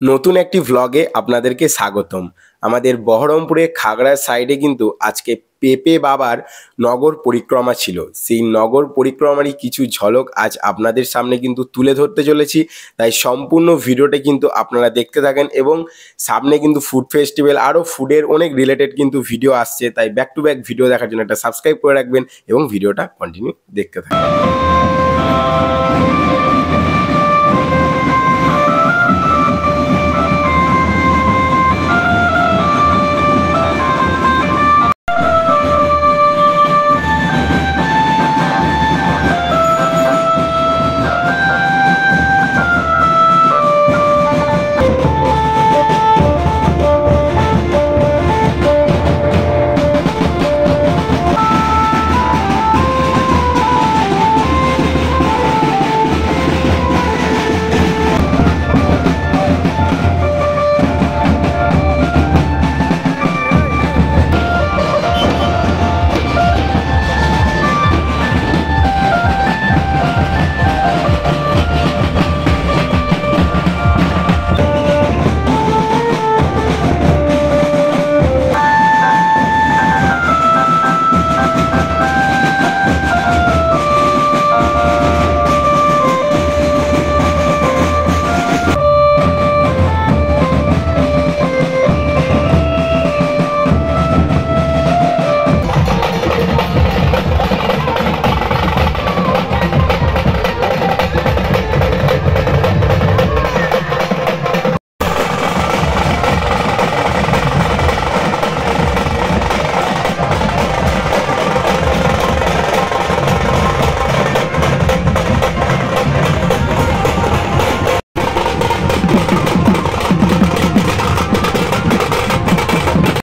নতুন একটি ভ্লগে আপনাদেরকে স্বাগতম। আমাদের বহরমপুরে খাগড়ার সাইডে কিন্তু আজকে পেঁপে বাবার নগর পরিক্রমা ছিল। সেই নগর পরিক্রমারই কিছু ঝলক আজ আপনাদের সামনে কিন্তু তুলে ধরতে চলেছি। তাই সম্পূর্ণ ভিডিওটা কিন্তু আপনারা দেখতে থাকেন এবং সামনে কিন্তু ফুড ফেস্টিভ্যাল আরও ফুডের অনেক রিলেটেড কিন্তু ভিডিও আসছে। তাই ব্যাক টু ব্যাক ভিডিও দেখার জন্য একটা সাবস্ক্রাইব করে রাখবেন এবং ভিডিওটা কন্টিনিউ দেখতে থাকবেন।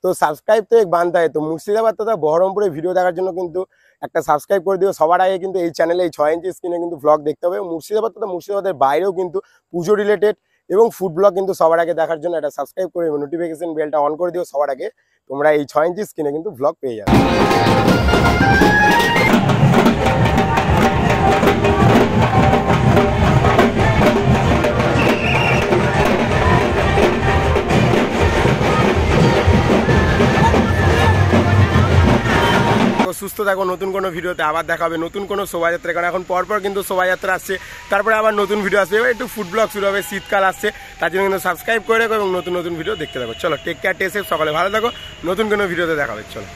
তো সাবস্ক্রাইব তো এক বানতে হয়। তো মুর্শিদাবাদ তথা বহরমপুরে ভিডিও দেখার জন্য কিন্তু একটা সাবস্ক্রাইব করে দিও। সবার আগে কিন্তু এই চ্যানেলে এই 6 ইঞ্চি স্ক্রিনে কিন্তু ব্লগ দেখতে হবে। মুর্শিদাবাদ তথা মুর্শিদাবাদের বাইরেও কিন্তু পুজো রিলেটেড এবং ফুড ব্লগ কিন্তু সবার আগে দেখার জন্য একটা সাবস্ক্রাইব করে নোটিফিকেশন বেলটা অন করে দিও। সবার আগে তোমরা এই 6 ইঞ্চি স্ক্রিনে কিন্তু ব্লগ পেয়ে যাবে। সুস্থ থাকো, নতুন কোনো ভিডিওতে আবার দেখা হবে, নতুন কোনো শোভাযাত্রা। কারণ এখন পরপর কিন্তু শোভাযাত্রা আসছে, তারপরে আবার নতুন ভিডিও আসবে। এবার একটু ফুড ব্লগ শুরু হবে, শীতকাল আসছে, তার জন্য কিন্তু সাবস্ক্রাইব করে রাখো এবং নতুন নতুন ভিডিও দেখতে থাকো। চলো, টেক কেয়ার, টেক সেফ, সকালে ভালো থাকো, নতুন কোনো ভিডিওতে দেখা হবে। চলো।